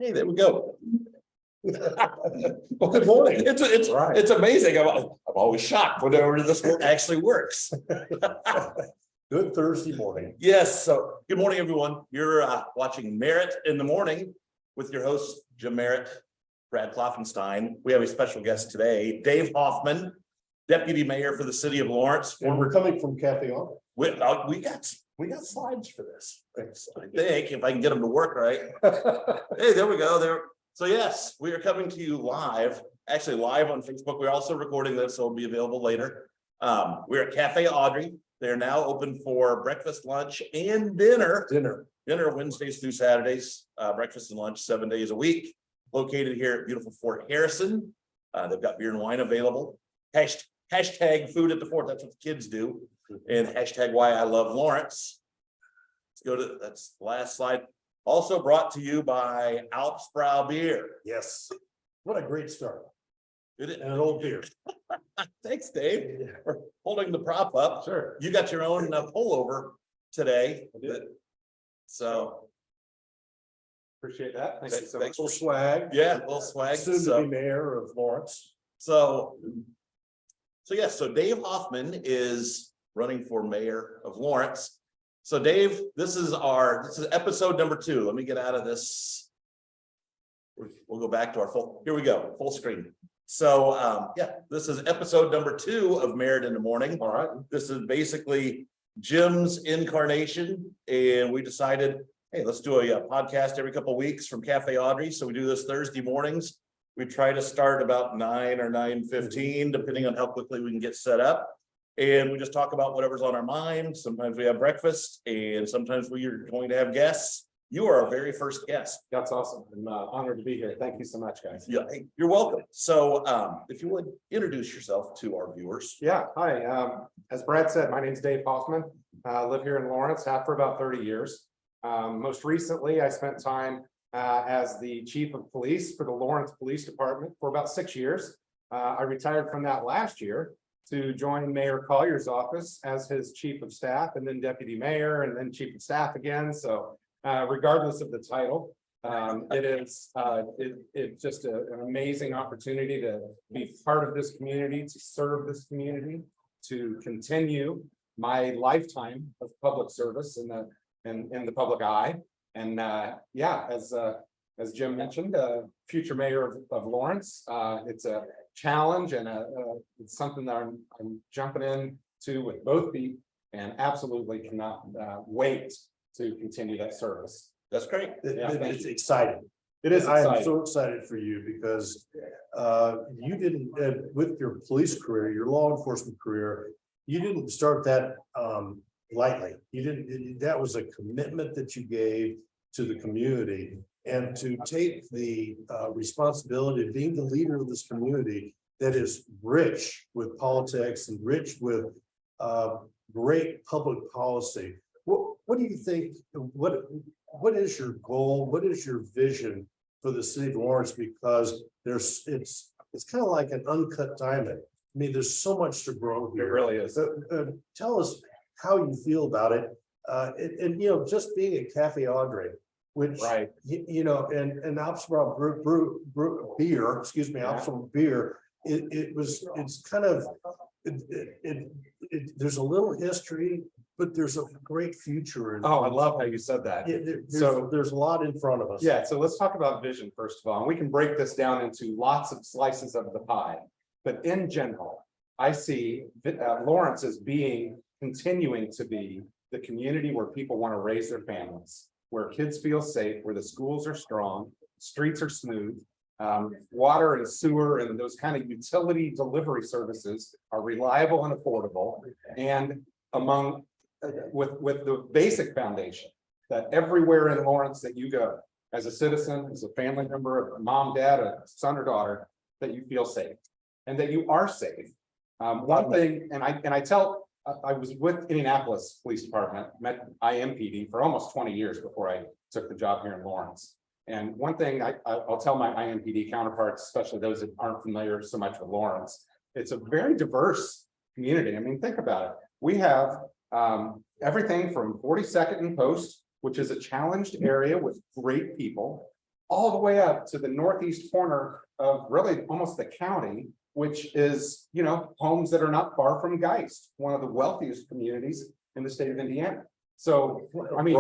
Hey, there we go. Well, good morning. It's amazing. I'm always shocked whenever this actually works. Good Thursday morning. Yes, so good morning, everyone. You're watching Merritt in the Morning with your host, Jim Merritt, Brad Klopfenstein. We have a special guest today, Dave Hofmann, Deputy Mayor for the City of Lawrence. And we're coming from Cafe Hofmann. We got slides for this. I think if I can get them to work right. Hey, there we go. There. So yes, we are coming to you live, actually live on Facebook. We're also recording this, so it'll be available later. We're at Cafe Audrey. They're now open for breakfast, lunch, and dinner. Dinner Wednesdays through Saturdays, breakfast and lunch 7 days a week. Located here at beautiful Fort Harrison. They've got beer and wine available. Hashtag food at the fort. That's what the kids do. And hashtag why I love Lawrence. Let's go to that's the last slide. Also brought to you by Alpsbrow Beer. Yes. What a great start. Did it? And an old beer. Thanks, Dave, for holding the prop up. Sure. You got your own pullover today. I did. So Appreciate that. Thank you so thanks much. Little swag. yeah, a little swag. Soon to be mayor of Lawrence. So yes, so Dave Hofmann is running for mayor of Lawrence. So Dave, this is episode number 2. Let me get out of this. We'll go back to our here we go, full screen. So yeah, this is episode number 2 of Merritt in the Morning. All right. This is basically Jim's incarnation, and we decided, hey, let's do a podcast every couple of weeks from Cafe Audrey. So we do this Thursday mornings. We try to start about 9 or 9:15, depending on how quickly we can get set up. And we just talk about whatever's on our mind. Sometimes we have breakfast, and sometimes we are going to have guests. You are our very first guest. That's awesome. I'm honored to be here. Thank you so much, guys. Yeah, hey, you're welcome. So if you would introduce yourself to our viewers. Yeah, hi. As Brad said, my name's Dave Hoffman. I live here in Lawrence, have for about 30 years. Most recently, I spent time as the chief of police for the Lawrence Police Department for about 6 years. I retired from that last year to join Mayor Collier's office as his chief of staff, and then deputy mayor, and then chief of staff again. So regardless of the title, it is it's just an amazing opportunity to be part of this community, to serve this community, to continue my lifetime of public service in the public eye. And yeah, as Jim mentioned, future mayor of Lawrence, it's a challenge, and it's something that I'm jumping into with both feet, and absolutely cannot wait to continue that service. That's great. It's exciting. It is exciting. I'm so excited for you because you didn't, with your police career, your law enforcement career, you didn't start that lightly. You didn't. That was a commitment that you gave to the community, and to take the responsibility of being the leader of this community that is rich with politics and rich with great public policy. What do you think? What is your goal? What is your vision for the city of Lawrence? Because it's kind of like an uncut diamond. I mean, there's so much to grow here. It really is. Tell us how you feel about it. And you know, just being at Cafe Audrey, which Right. you know, and Alpsbrow beer, excuse me, Alpsbrow beer. It's kind of there's a little history, but there's a great future. Oh, I love how you said that. There's a lot in front of us. Yeah, so let's talk about vision first of all, and we can break this down into lots of slices of the pie. But in general, I see Lawrence as continuing to be the community where people want to raise their families, where kids feel safe, where the schools are strong, streets are smooth, water and sewer and those kind of utility delivery services are reliable and affordable, and with the basic foundation that everywhere in Lawrence that you go, as a citizen, as a family member, a mom, dad, a son or daughter, that you feel safe and that you are safe. One thing, and I was with Indianapolis Police Department, met IMPD for almost 20 years before I took the job here in Lawrence. And one thing I'll tell my IMPD counterparts, especially those that aren't familiar so much with Lawrence, it's a very diverse community. I mean, think about it. We have everything from 42nd and Post, which is a challenged area with great people, all the way up to the northeast corner of really almost the county, which is, you know, homes that are not far from Geist, one of the wealthiest communities in the state of Indiana. So, I mean,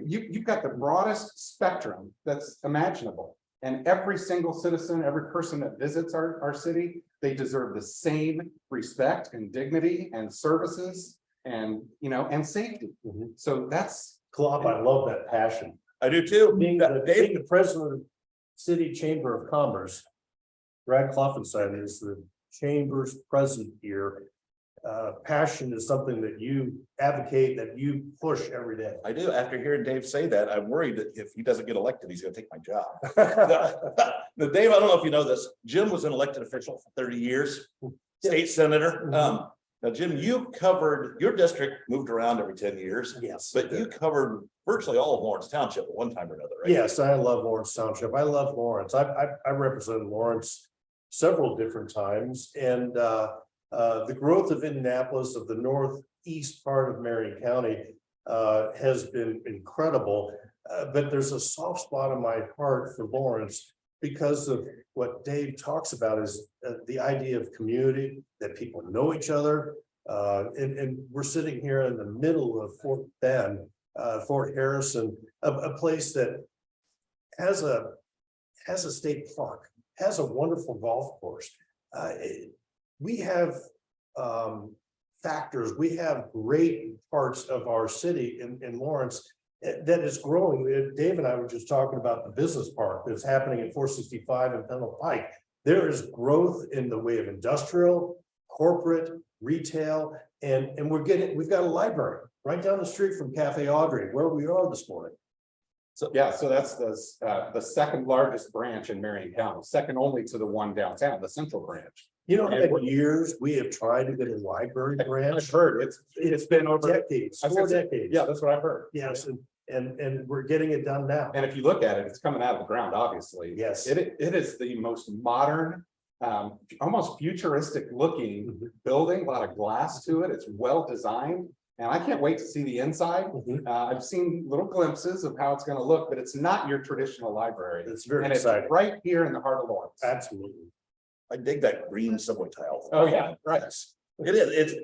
you've got the broadest spectrum that's imaginable. And every single citizen, every person that visits our city, they deserve the same respect and dignity and services and, you know, and safety. So that's. Klopp, I love that passion. I do too. Being the president of the City Chamber of Commerce, Brad Klopfenstein is the chamber's president here. Passion is something that you advocate, that you push every day. I do. After hearing Dave say that, I'm worried that if he doesn't get elected, he's gonna take my job. Now, Dave, I don't know if you know this, Jim was an elected official for 30 years, state senator. Now, Jim, you covered, your district moved around every 10 years. Yes. But you covered virtually all of Lawrence Township at one time or another, right? Yes, I love Lawrence Township. I love Lawrence. I represented Lawrence several different times, and the growth of Indianapolis, of the northeast part of Marion County, has been incredible. But there's a soft spot in my heart for Lawrence because of what Dave talks about is the idea of community, that people know each other. And we're sitting here in the middle of Fort Bend, Fort Harrison, a place that has a state park, has a wonderful golf course. We have factors, we have great parts of our city in Lawrence that is growing. Dave and I were just talking about the business park that's happening at 465 and Pendle Pike. There is growth in the way of industrial, corporate, retail, and we've got a library right down the street from Cafe Audrey, where we are this morning. So, yeah, so that's the second largest branch in Marion County, second only to the one downtown, the central branch. You know how many years we have tried to get a library branch? I've heard it's been over decades, 4 decades. Yeah, that's what I've heard. Yes, and we're getting it done now. And if you look at it, it's coming out of the ground, obviously. Yes. It is the most modern, almost futuristic looking building, a lot of glass to it. It's well designed. And I can't wait to see the inside. I've seen little glimpses of how it's going to look, but it's not your traditional library. It's very and exciting. It's right here in the heart of Lawrence. Absolutely. I dig that green subway tile. Oh, yeah, right. It is.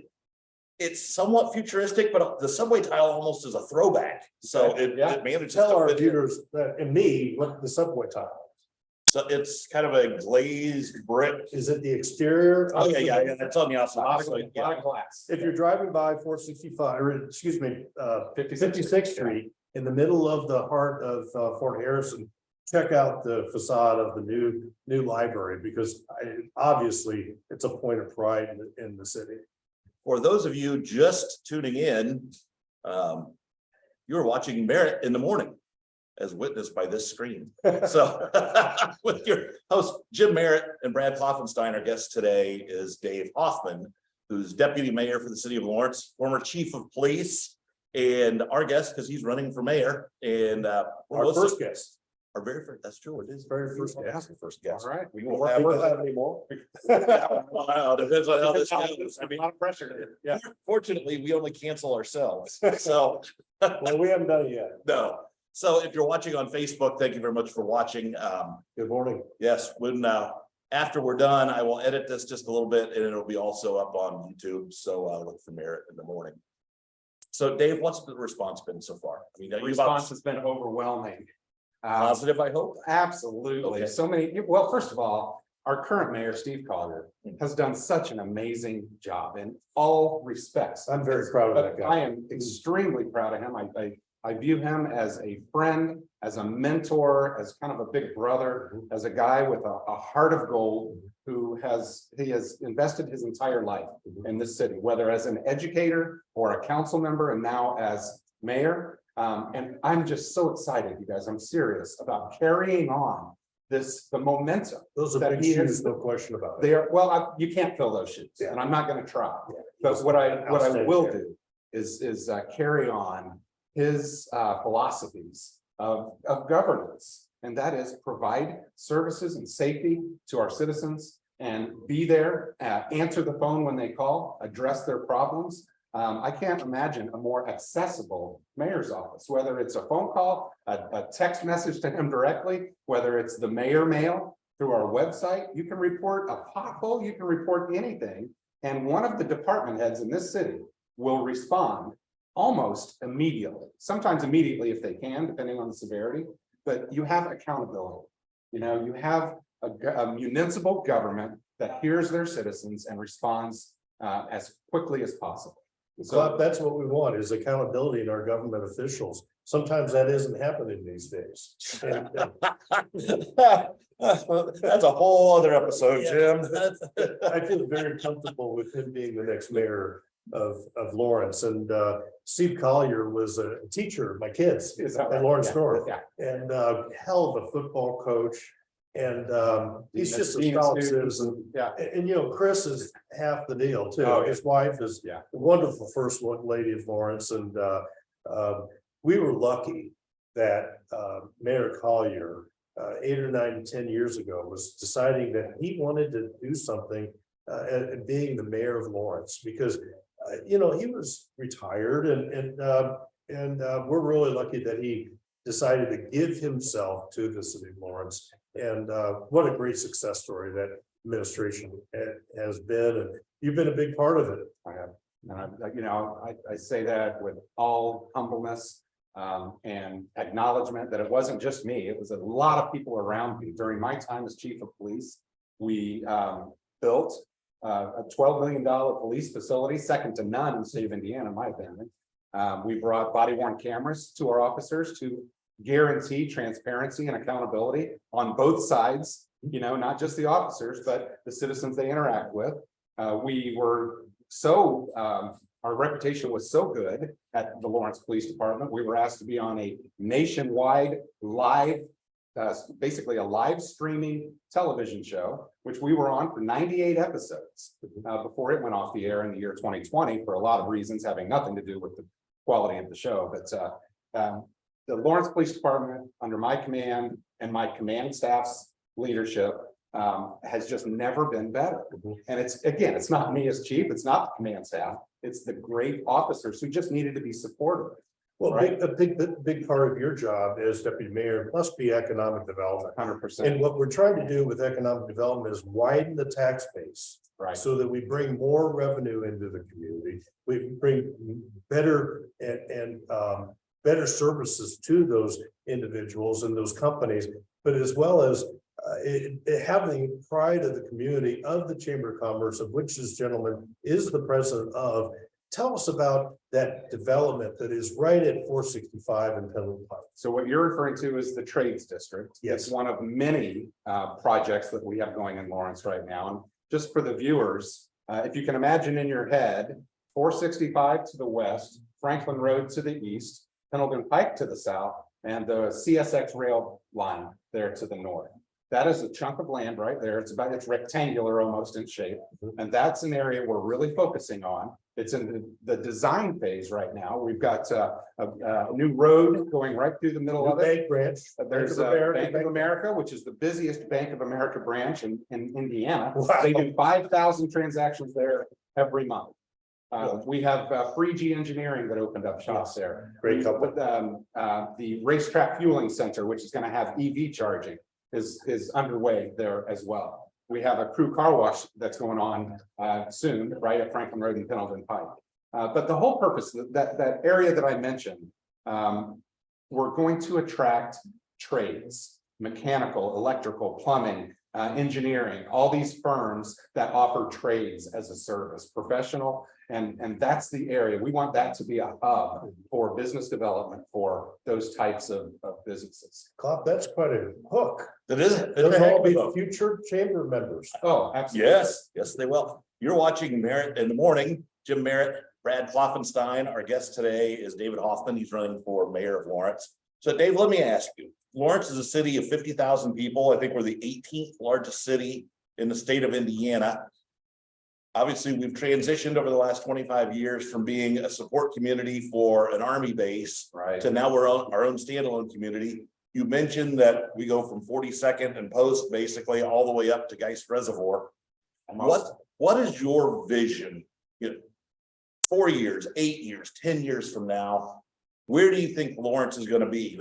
It's somewhat futuristic, but the subway tile almost is a throwback. So it manages Tell to our fit in. viewers and me what the subway tile is. So it's kind of a glazed brick. Is it the exterior? Oh, yeah. That's on the outside. A So, lot of glass. If you're driving by 465, or excuse me, 56th Street, in the middle of the heart of Fort Harrison, check out the facade of the new library, because obviously it's a point of pride in the city. For those of you just tuning in, you're watching Merritt in the Morning, as witnessed by this screen. So with your host, Jim Merritt and Brad Klopfenstein, our guest today is Dave Hofmann, who's deputy mayor for the city of Lawrence, former chief of police, and our guest, because he's running for mayor. And Our first guest. our very first, that's true, it is Very first guest. First guest. All right. We won't have any more. Wow, depends on how this goes. I A mean, lot of pressure. Yeah. fortunately, we only cancel ourselves. So Well, we haven't done it yet. no. So if you're watching on Facebook, thank you very much for watching. Good morning. Yes, when after we're done, I will edit this just a little bit and it'll be also up on YouTube. So look for Merritt in the Morning. So Dave, what's the response been so far? I mean, The response has been overwhelming. positive, I hope. Absolutely. Okay. So many, well, first of all, our current mayor, Steve Collier, has done such an amazing job in all respects. I'm very proud of that guy. I am extremely proud of him. I view him as a friend, as a mentor, as kind of a big brother, as a guy with a heart of gold who has invested his entire life in this city, whether as an educator or a council member and now as mayor. And I'm just so excited, you guys. I'm serious about carrying on the momentum. Those are that big he shoes, is- no question about it. They are, well, you can't fill those shoes, and I'm not going to try. But what I will do is carry on his philosophies of governance, and that is provide services and safety to our citizens and be there, answer the phone when they call, address their problems. I can't imagine a more accessible mayor's office, whether it's a phone call, a text message to him directly, whether it's the mayor mail through our website. You can report a pothole, you can report anything. And one of the department heads in this city will respond almost immediately, sometimes immediately if they can, depending on the severity, but you have accountability. You know, you have a municipal government that hears their citizens and responds as quickly as possible. So that's what we want, is accountability in our government officials. Sometimes that isn't happening these days. And, That's a whole other episode, Jim. I feel very comfortable with him being the next mayor of Lawrence, and Steve Collier was a teacher of my kids Is that at right? Lawrence Yeah. North, Yeah. and hell of a football coach. And he's Dean- just a Dean solid students. citizen. Yeah. And you know, Chris is half the deal too. Oh, yeah. His wife is Yeah. a wonderful first lady of Lawrence, and we were lucky that Mayor Collier 8 or 9 to 10 years ago was deciding that he wanted to do something and being the mayor of Lawrence, because you know, he was retired, and we're really lucky that he decided to give himself to the city of Lawrence. And what a great success story that administration has been, and you've been a big part of it. I have, and I say that with all humbleness and acknowledgement that it wasn't just me, it was a lot of people around me. During my time as chief of police, we built a $12 million police facility, second to none in the state of Indiana, in my opinion. We brought body worn cameras to our officers to guarantee transparency and accountability on both sides, you know, not just the officers, but the citizens they interact with. We were so, our reputation was so good at the Lawrence Police Department, we were asked to be on a nationwide live, basically a live streaming television show, which we were on for 98 episodes before it went off the air in the year 2020 for a lot of reasons having nothing to do with the quality of the show. But the Lawrence Police Department, under my command and my command staff's leadership, has just never been better. And it's, again, it's not me as chief, it's not the command staff, it's the great officers who just needed to be supported. Well, Right. a big part of your job as deputy mayor must be economic development. 100%. And what we're trying to do with economic development is widen the tax base, Right. so that we bring more revenue into the community. We bring better and better services to those individuals and those companies, but as well as having pride of the community, of the Chamber of Commerce, of which this gentleman is the president of. Tell us about that development that is right at 465 and Pendleton Pike. So what you're referring to is the Trades District. Yes. It's one of many projects that we have going in Lawrence right now. And just for the viewers, if you can imagine in your head, 465 to the west, Franklin Road to the east, Pendleton Pike to the south, and the CSX rail line there to the north. That is a chunk of land right there. It's rectangular almost in shape. And that's an area we're really focusing on. It's in the design phase right now. We've got a new road going right through the middle of it. Bank branch. There's a Bank of America, which is the busiest Bank of America branch in Indiana. Wow. They do 5,000 transactions there every month. We have Free G Engineering that opened up shops there. Great company. With the Racetrack Fueling Center, which is going to have EV charging, is underway there as well. We have a crew car wash that's going on soon, right at Franklin Road and Pendleton Pike. But the whole purpose of that area that I mentioned, we're going to attract trades, mechanical, electrical, plumbing, engineering, all these firms that offer trades as a service, professional. And that's the area. We want that to be a hub for business development for those types of businesses. Klopp, that's quite a hook. It is. They'll all be future chamber members. Oh, absolutely. Yes, they will. You're watching Merritt in the morning. Jim Merritt, Brad Klopfenstein. Our guest today is David Hofmann. He's running for mayor of Lawrence. So Dave, let me ask you, Lawrence is a city of 50,000 people. I think we're the 18th largest city in the state of Indiana. Obviously, we've transitioned over the last 25 years from being a support community for an Army base, Right. to now we're our own standalone community. You mentioned that we go from 42nd and Post basically all the way up to Geist Reservoir. What is your vision? You know, 4 years, 8 years, 10 years from now, where do you think Lawrence is gonna be?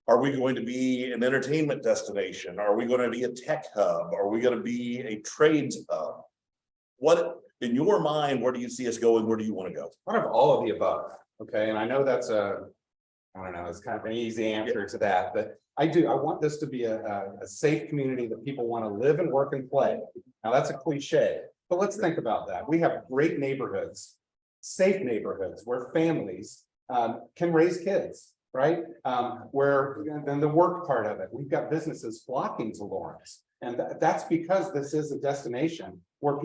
Are we going to be an entertainment destination? Are we gonna be a tech hub? Are we gonna be a trades hub? What, in your mind, where do you see us going? Where do you wanna go? Kind of all of the above, okay, and I know that's I don't know, it's kind of an easy answer to that, but I want this to be a safe community that people want to live and work and play. Now, that's a cliche, but let's think about that. We have great neighborhoods, safe neighborhoods where families can raise kids, right? Where then the work part of it, we've got businesses flocking to Lawrence. And that's because this is a destination where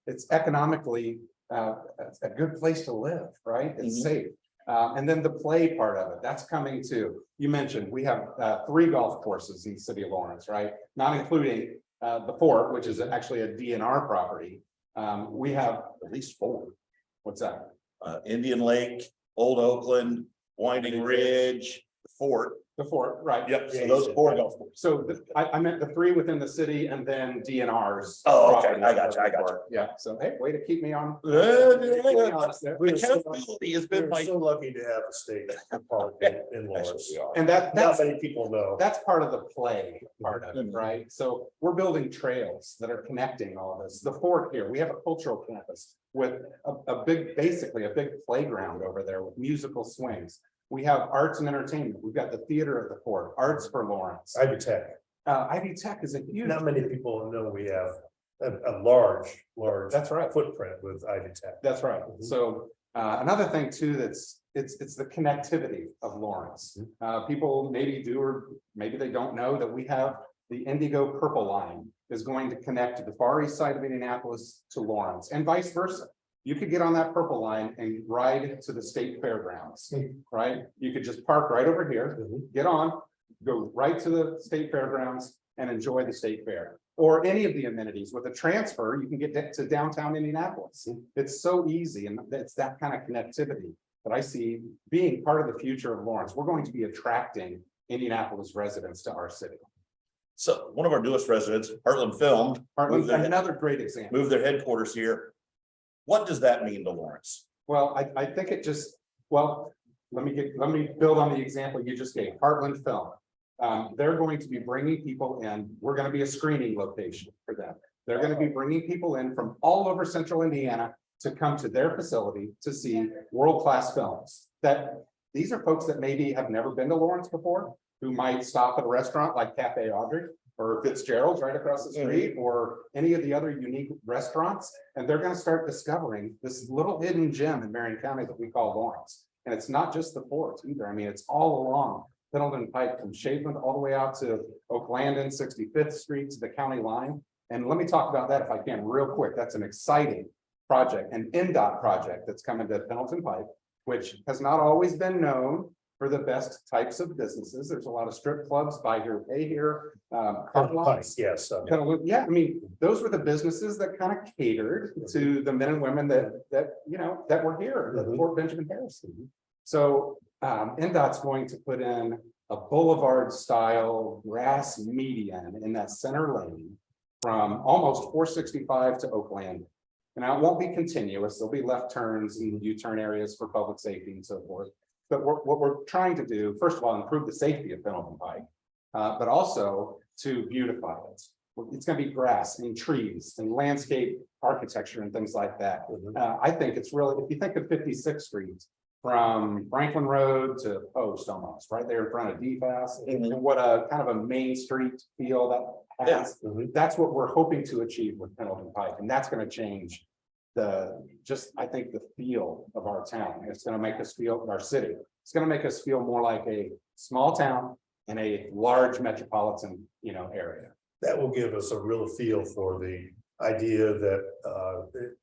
it's economically a good place to live, right? It's safe. And then the play part of it, that's coming too. You mentioned we have 3 golf courses in the city of Lawrence, right? Not including the 4th, which is actually a DNR property. We have at least 4. What's that? Indian Lake, Old Oakland, Winding Ridge, the Fort. The 4th, right? Yep, so those 4 golf courses. So I meant the 3 within the city and then DNR's. Oh, okay, property. I got you. Yeah, so hey, way to keep me on. Accountability has been We're my. so lucky to have a state park in Lawrence. And Not that's many people know. That's part of the play part of it, right? So we're building trails that are connecting all this. The Fort here, we have a cultural campus with basically a big playground over there with musical swings. We have arts and entertainment. We've got the theater at the Fort, Arts for Lawrence. Ivy Tech. Ivy Tech is a huge. Not many people know we have a large. That's right. Footprint with Ivy Tech. That's right. So another thing too, it's the connectivity of Lawrence. People maybe do or maybe they don't know that we have the Indigo Purple Line is going to connect the far east side of Indianapolis to Lawrence and vice versa. You could get on that purple line and ride to the state fairgrounds, right? You could just park right over here, get on, go right to the state fairgrounds and enjoy the state fair. Or any of the amenities. With a transfer, you can get to downtown Indianapolis. It's so easy, and it's that kind of connectivity that I see being part of the future of Lawrence. We're going to be attracting Indianapolis residents to our city. So one of our newest residents, Heartland Film, Another great example. moved their headquarters here. What does that mean to Lawrence? Well, I think it just, well, let me build on the example you just gave, Heartland Film. They're going to be bringing people in. We're going to be a screening location for them. They're going to be bringing people in from all over central Indiana to come to their facility to see world-class films. That these are folks that maybe have never been to Lawrence before, who might stop at a restaurant like Cafe Audrey or Fitzgerald's right across the street, or any of the other unique restaurants. And they're going to start discovering this little hidden gem in Marion County that we call Lawrence. And it's not just the Fort either. I mean, it's all along Pendleton Pike from Shadeland all the way out to Oaklandon, 65th Street to the county line. And let me talk about that if I can real quick. That's an exciting project, an NDOT project that's coming to Pendleton Pike, which has not always been known for the best types of businesses. There's a lot of strip clubs, buy here, pay here, car lots. Yes. Yeah, I mean, those were the businesses that kind of catered to the men and women that were here at Fort Benjamin Harrison. So NDOT's going to put in a boulevard style grass median in that center lane from almost 465 to Oakland. Now it won't be continuous. There'll be left turns and U-turn areas for public safety and so forth. But what we're trying to do, first of all, improve the safety of Pendleton Pike, but also to beautify it. It's going to be grass and trees and landscape architecture and things like that. I think it's really, if you think of 56th Street from Franklin Road to Post almost, right there in front of DFAS, and what a kind of a main street feel that has. That's what we're hoping to achieve with Pendleton Pike, and that's going to change I think the feel of our town. It's going to make us feel our city. It's going to make us feel more like a small town in a large metropolitan, area. That will give us a real feel for the idea that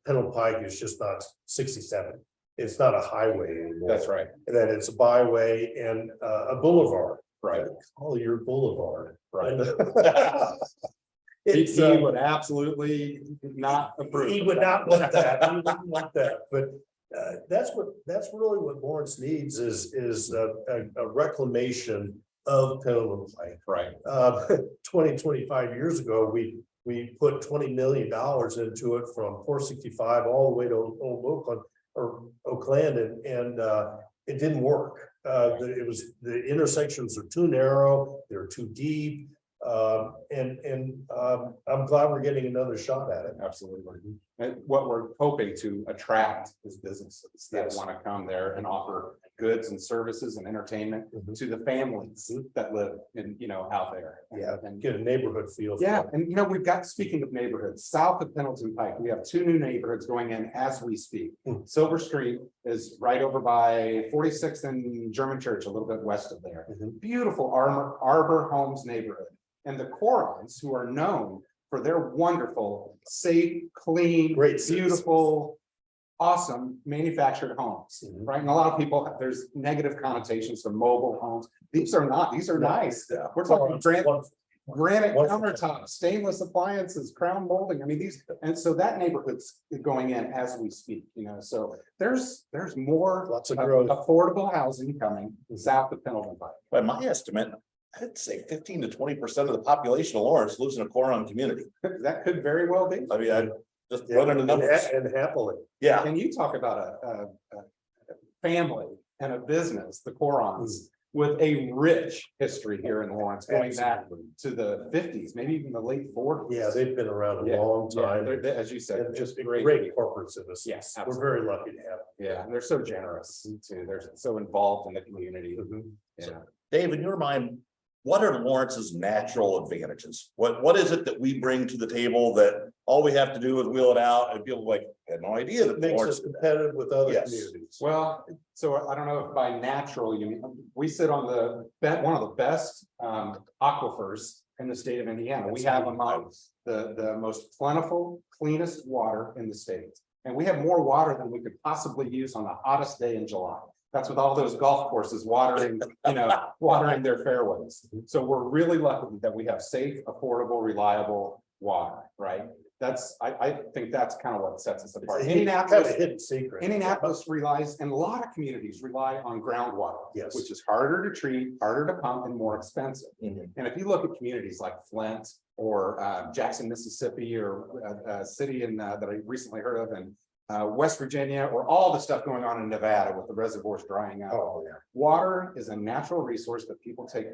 Pendleton Pike is just not 67. It's not a highway anymore. That's right. And that it's a byway and a boulevard. Right. Call your boulevard. Right. It's, he would absolutely not approve. He would not want that. He wouldn't want that. But that's really what Lawrence needs is a reclamation of Pendleton Pike. Right. 25 years ago, we we put $20 million into it from 465 all the way to Old Oakland or Oakland, and it didn't work. The intersections are too narrow, they're too deep. I'm glad we're getting another shot at it. Absolutely. And what we're hoping to attract is businesses that Yes. want to come there and offer goods and services and entertainment to the families that live in, out there. Yeah, And get a neighborhood feel. for yeah, it. and we've got, speaking of neighborhoods, south of Pendleton Pike, we have 2 new neighborhoods going in as we speak. Silver Street is right over by 46th and German Church, a little bit west of there. Beautiful Arbor Homes neighborhood. And the Corons, who are known for their wonderful, safe, clean, Great citizens. beautiful, awesome manufactured homes, right? And a lot of people, there's negative connotations to mobile homes. These are not, these are nice. Yeah. We're talking granite One- countertops, stainless appliances, crown molding. I mean, these, and so that neighborhood's going in as we speak, so there's more Lots of growth. affordable housing coming south of Pendleton Pike. By my estimate, I'd say 15 to 20% of the population of Lawrence lives in a Coron community. That could very well be. I mean, I just Yeah, running the numbers. and happily. Yeah, And you talk about a family and a business, the Corons, with a rich history here in Lawrence, going back to the 50s, maybe even the late 40s. Yeah, they've been around a Yeah, long time. they're, as you said, And just just great. great corporate citizens. Yes, We're absolutely. very lucky to have. Yeah, and they're so generous too. They're so involved in the community. them. Yeah. Dave, in your mind, what are Lawrence's natural advantages? What is it that we bring to the table that all we have to do is wheel it out and people like had no idea that It makes Lawrence us competitive with other Yes. communities. Well, so I don't know if by natural you mean, we sit on one of the best aquifers in the state of Indiana. We have among the most plentiful, cleanest water in the state. And we have more water than we could possibly use on the hottest day in July. That's with all those golf courses watering, watering their fairways. So we're really lucky that we have safe, affordable, reliable water, right? I think that's kind of what sets us apart. Kind of a hidden secret. Indianapolis relies, and a lot of communities rely on groundwater, Yes. which is harder to treat, harder to pump, and more expensive. Mhm. And if you look at communities like Flint or Jackson, Mississippi, or a city that I recently heard of, and West Virginia, or all the stuff going on in Nevada with the reservoirs drying out. Oh, yeah. Water is a natural resource that people take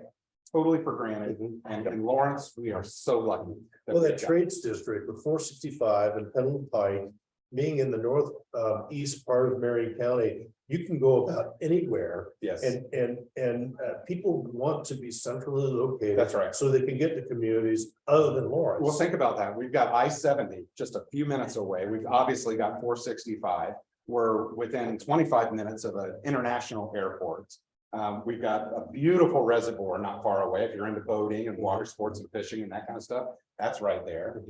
totally for granted. And in Lawrence, we are so lucky. Well, we've that got- trades district with 465 and Pendleton Pike, being in the north east part of Marion County, you can go about anywhere. Yes, And people want to be centrally located. that's right. So they can get to communities other than Lawrence. Well, think about that. We've got I-70 just a few minutes away. We've obviously got 465. We're within 25 minutes of an international airport. We've got a beautiful reservoir not far away. If you're into boating and water sports and fishing and that kind of stuff, that's right there.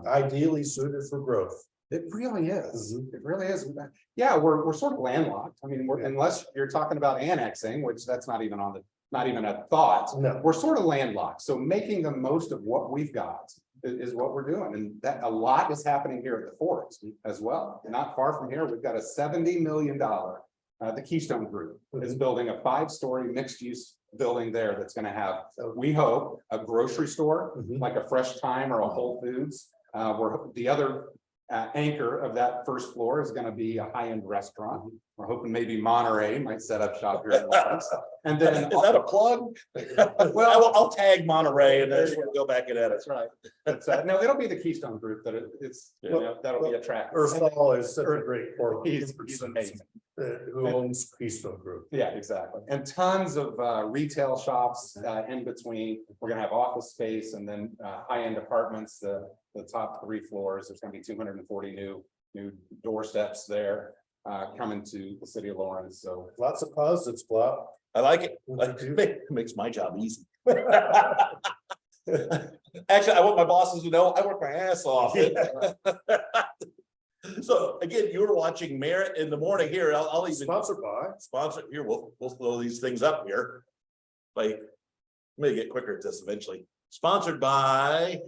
Ideally suited for growth. It really is. It really is. Yeah, we're sort of landlocked. I mean, unless you're talking about annexing, which that's not even a thought. No. We're sort of landlocked. So making the most of what we've got is what we're doing. And that a lot is happening here at the fort as well. Not far from here, we've got a $70 million. The Keystone Group is building a 5-story mixed-use building there that's going to have, we hope, a grocery store, like a Fresh Time or a Whole Foods. Where the other anchor of that first floor is going to be a high-end restaurant. We're hoping maybe Monterey might set up shop here in Lawrence. And then is that a plug? Well, I'll tag Monterey and then we'll go back and edit. that's right. That's, no, it'll be the Keystone Group that that'll be attractive. Ursula is such a great port. He's amazing. Who owns Keystone Group. Yeah, exactly. And tons of retail shops in between. We're gonna have office space and then high-end apartments, the top 3 floors. There's gonna be 240 new doorsteps there coming to the city of Lawrence. So Lots of positives, Bob. I like it. It makes my job easy. Actually, I want my bosses to know I work my ass off. So again, you were watching Merritt in the morning here. I'll even Sponsored by. sponsor here. We'll throw these things up here. Like, I'm gonna get quicker at this eventually. Sponsored by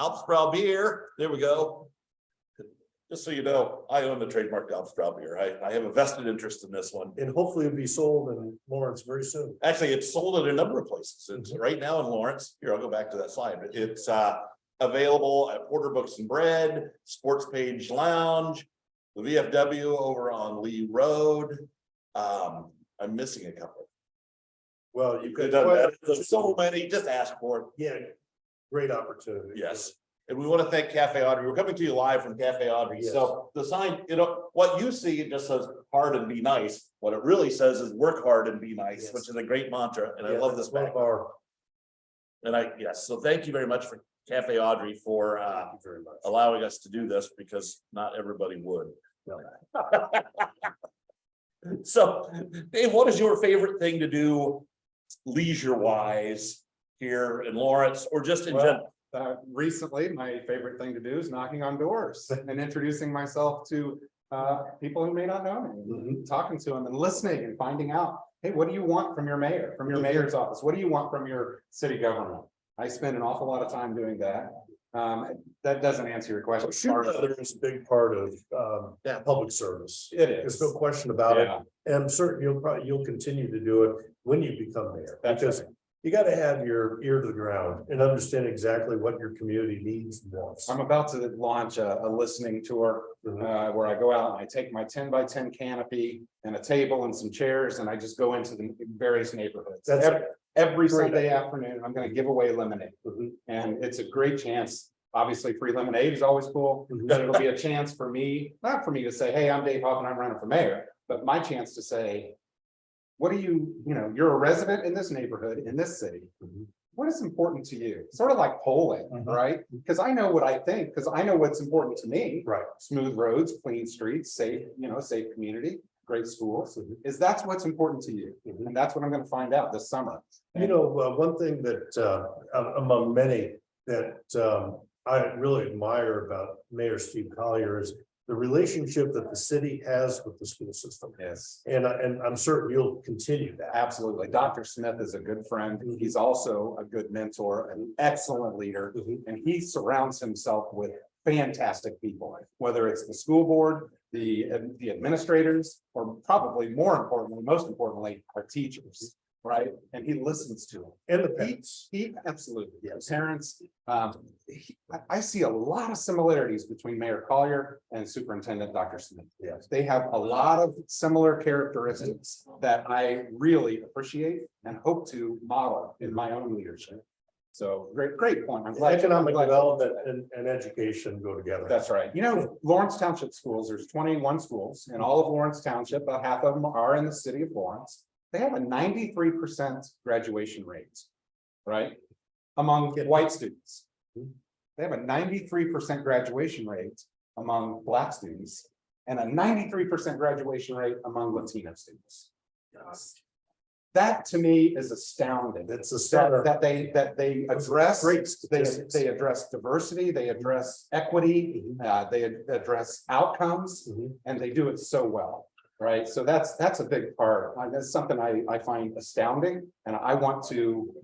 Alpsprout Beer. There we go. Just so you know, I own the trademark Alpsprout Beer. I have a vested interest in this one. And hopefully it'll be sold in Lawrence very soon. Actually, it's sold at a number of places. It's right now in Lawrence. Here, I'll go back to that slide. It's available at Porter Books and Bread, Sports Page Lounge, the VFW over on Lee Road. I'm missing a couple. Well, you Could could have done that. There's so many, just ask for it. Yeah, great opportunity. Yes. And we want to thank Cafe Audrey. We're coming to you live from Cafe Audrey. Yes. So the sign, what you see, it just says hard and be nice. What it really says is work hard and be nice, Yes. which is a great mantra. And I Yeah, love this that's one back. of our. And yes, so thank you very much for Cafe Audrey for Thank you very much. allowing us to do this because not everybody would. No. So, Dave, what is your favorite thing to do leisure wise here in Lawrence or just in Well, general? Recently, my favorite thing to do is knocking on doors and introducing myself to people who may not know me, Mhm. talking to them and listening and finding out, hey, what do you want from your mayor, from your mayor's office? What do you want from your city government? I spend an awful lot of time doing that. That doesn't answer your question. Sure, there's a big part of public service. It There's is. no question about it. Yeah, And I'm certain you'll continue to do it when you become mayor. that's Because right. you got to have your ear to the ground and understand exactly what your community needs and wants. I'm about to launch a listening tour where I go out and I take my 10 by 10 canopy and a table and some chairs and I just go into the various neighborhoods. That's Every great Sunday idea. afternoon, I'm gonna give away lemonade. Mhm. And it's a great chance. Obviously, free lemonade is always cool, Mhm. but it'll be a chance for me, not for me to say, hey, I'm Dave Hofmann, I'm running for mayor, but my chance to say, what do you're a resident in this neighborhood, in this city. Mhm. What is important to you? Sort of like polling, Mhm. right? Because I know what I think, because I know what's important to me. Right. Smooth roads, clean streets, safe, safe community, great schools. That's what's important to you. Mhm. And that's what I'm gonna find out this summer. One thing that among many that I really admire about Mayor Steve Collier is the relationship that the city has with the school system. Yes, And I'm certain you'll continue that. absolutely. Dr. Smith is a good friend. He's also a good mentor, an excellent leader, Mhm. and he surrounds himself with fantastic people, whether it's the school board, the administrators, or probably more importantly, most importantly, our teachers, right? And he listens to them. And the parents. He absolutely, Yes. parents. I see a lot of similarities between Mayor Collier and Superintendent Dr. Smith. Yes. They have a lot of similar characteristics that I really appreciate and hope to model in my own leadership. So great point. I'm glad. Economic I'm glad- development and education go together. That's right. Lawrence Township schools, there's 21 schools in all of Lawrence Township, about half of them are in the city of Lawrence. They have a 93% graduation rate, right? Among white students. They have a 93% graduation rate among Black students and a 93% graduation rate among Latino students. That to me is astounding. It's a center. That they address. Great They statistics. address diversity, they address equity, they address outcomes, Mhm. and they do it so well, right? So that's a big part. That's something I find astounding, and I want to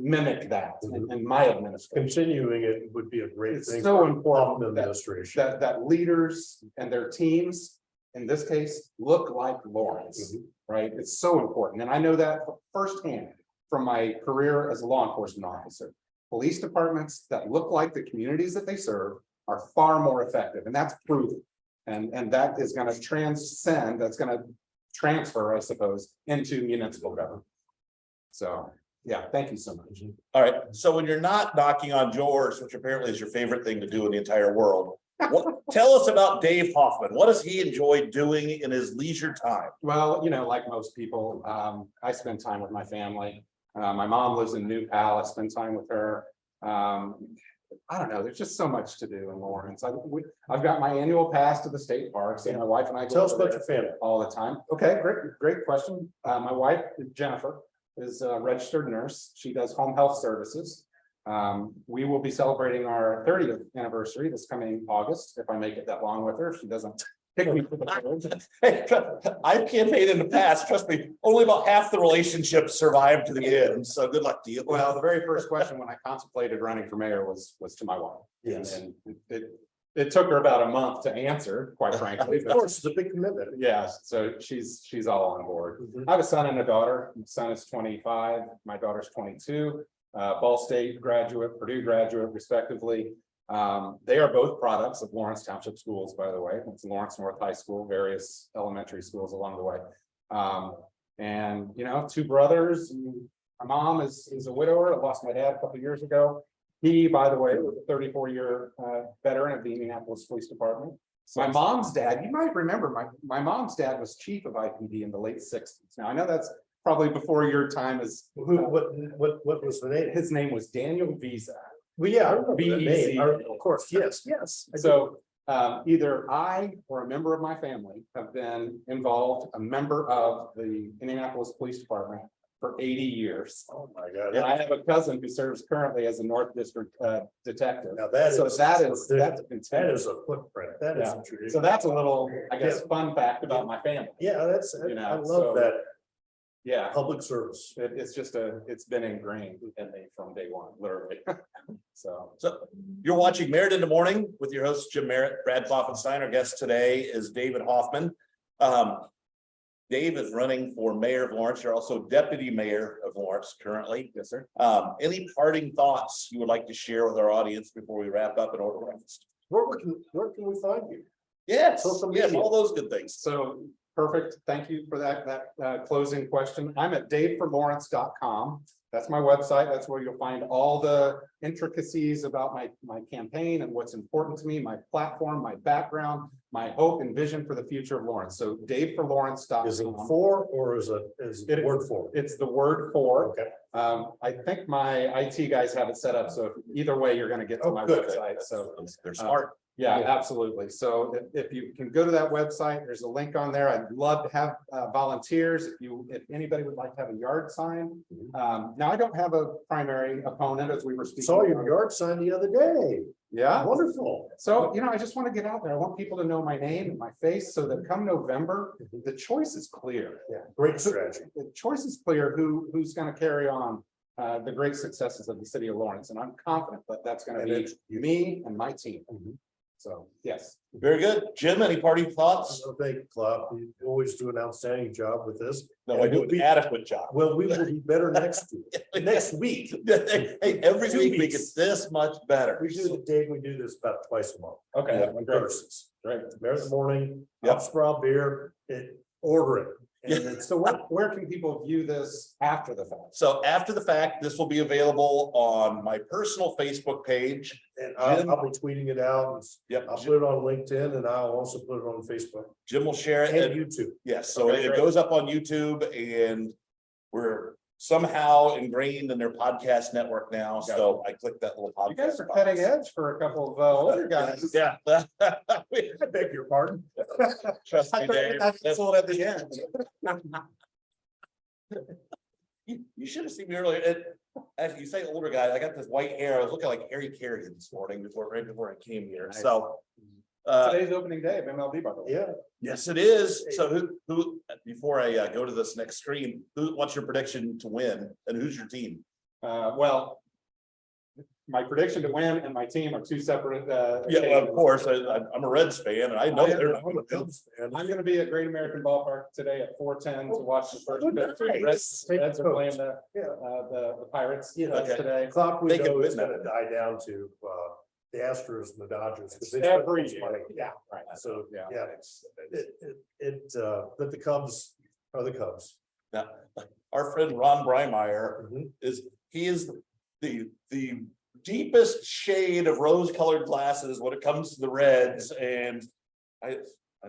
mimic that in my administration. Continuing it would be a great It's thing. so for important Hoffman that- administration. That leaders and their teams, in this case, look like Lawrence, right? It's so important, and I know that firsthand from my career as a law enforcement officer. Police departments that look like the communities that they serve are far more effective, and that's proven. And that is gonna transcend, that's gonna transfer, I suppose, into municipal government. So, yeah, thank you so much. All right, so when you're not knocking on doors, which apparently is your favorite thing to do in the entire world, tell us about Dave Hofmann. What does he enjoy doing in his leisure time? Well, like most people, I spend time with my family. My mom lives in New Pal. I spend time with her. I don't know, there's just so much to do in Lawrence. I've got my annual pass to the state parks, and my wife and I go Tell us over about there your family. all the time. Okay, great question. My wife, Jennifer, is a registered nurse. She does home health services. We will be celebrating our 30th anniversary this coming August, if I make it that long with her, if she doesn't pick me for the third. Hey, I've campaigned in the past, trust me, only about half the relationships survived to the end, so good luck to you. Well, the very first question when I contemplated running for mayor was to my wife. Yes. And it took her about a month to answer, quite frankly. Of course, it's a big commitment. Yeah, so she's all on board. Mhm. I have a son and a daughter. My son is 25, my daughter's 22. Ball State graduate, Purdue graduate respectively. They are both products of Lawrence Township Schools, by the way. It's Lawrence North High School, various elementary schools along the way. And, you know, two brothers. My mom is a widower. I lost my dad a couple of years ago. He, by the way, was a 34-year veteran of the Indianapolis Police Department. My mom's dad, you might remember, my mom's dad was chief of IPD in the late 60s. Now, I know that's probably before your time as. What was the name? His name was Daniel Visa. Well, yeah, I remember the VEC. name. Of course, yes. I do. So either I or a member of my family have been involved, a member of the Indianapolis Police Department for 80 years. Oh, my God. And I have a cousin who serves currently as a North District detective. Now that So is. that's That is a footprint. That is. Yeah. So that's a little, I guess, fun fact about my family. Yeah, that's, You know, I love so- that Yeah, public service. it's just it's been ingrained in me from day one, literally. So. So you're watching Merritt in the Morning with your host, Jim Merritt. Brad Klopfenstein. Our guest today is David Hofmann. Dave is running for mayor of Lawrence. You're also deputy mayor of Lawrence currently. Yes, sir. Any parting thoughts you would like to share with our audience before we wrap up and order breakfast? Where can we find you? Yes, Social yes, media. all those good things. So perfect. Thank you for that closing question. I'm at daveforlawrence.com. That's my website. That's where you'll find all the intricacies about my campaign and what's important to me, my platform, my background, my hope and vision for the future of Lawrence. So daveforlawrence.com. Is it for or is it word for? It's the word for. Okay. I think my IT guys have it set up. So either way, you're going to get to my good. website. So They're smart. yeah, Yeah. absolutely. So if you can go to that website, there's a link on there. I'd love to have volunteers. If anybody would like to have a yard sign. Now I don't have a primary opponent as we were speaking. Saw your yard sign the other day. Yeah. Wonderful. So, you know, I just want to get out there. I want people to know my name and my face so that come November, the choice is clear. Yeah, great strategy. The choice is clear who's going to carry on the great successes of the city of Lawrence. And I'm confident that that's going to And be it's- me and my team. So, yes. Very good. Jim, any parting thoughts? I think, Club, you always do an outstanding job with this. No, I do an adequate job. Well, we will be better next week. Next week. Hey, every 2 week we get weeks. this much better. We do this about twice a month. Okay. On Great. Thursdays. Great. There's the morning, Yep. Sprout beer, order it. And it's So where can people view this after the fact? So after the fact, this will be available on my personal Facebook page. And Jim- I'll be tweeting it out. Yep, I'll put it on LinkedIn and I'll also put it on Facebook Jim will share it. and And YouTube. yes, so Okay, it great. goes up on YouTube and we're somehow ingrained in their podcast network now. So I clicked that little podcast. You guys are box. cutting edge for a couple of older guys. Yeah. I beg your pardon. Trust me, Dave. That's- sold at the end. You should have seen me earlier. As you say, older guy, I got this white hair. I was looking like Harry Carrigan this morning right before I came here. Nice. So. Today's opening day of MLB, by the way. Yeah. Yes, it is. So who, before I go to this next screen, what's your prediction to win and who's your team? Well, my prediction to win and my team are two separate. Yeah, well, of course, I'm a Reds fan and I know they're not. I'm a Cubs fan. I'm going to be at Great American Ballpark today at 4:10 to watch the first pitch. Nice. Reds are playing the Yeah. Pirates Okay. today. Clock we They can know win is that. gonna die down to the Astros and the Dodgers. 'Cause they Every spend money. year. Yeah, right. So, Yeah. yeah, but the Cubs are the Cubs. Now, our friend Ron Breimeyer Mhm. he is the deepest shade of rose-colored glasses when it comes to the Reds. And I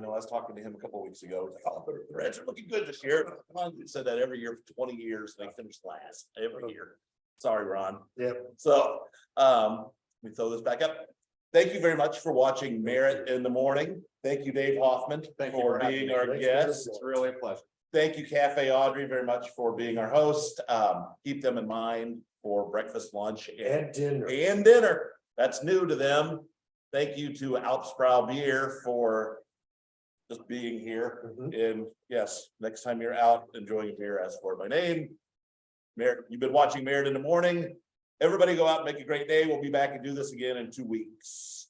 know I was talking to him a couple of weeks ago. He's like, oh, the Reds are looking good this year. Ron said that every year for 20 years, and they finished last every year. Sorry, Ron. Yep. So, let me throw this back up. Thank you very much for watching Merritt in the Morning. Thank you, Dave Hoffman, Thank you for for having being me. our Thanks for your guest. It's really a pleasure. Thank you, Cafe Audrey, very much for being our host. Keep them in mind for breakfast, lunch, And dinner. and dinner. That's new to them. Thank you to Alpsprow Beer for just being here. Mhm. And yes, next time you're out enjoying a beer, ask for my name. Merritt, you've been watching Merritt in the Morning. Everybody go out and make a great day. We'll be back and do this again in 2 weeks.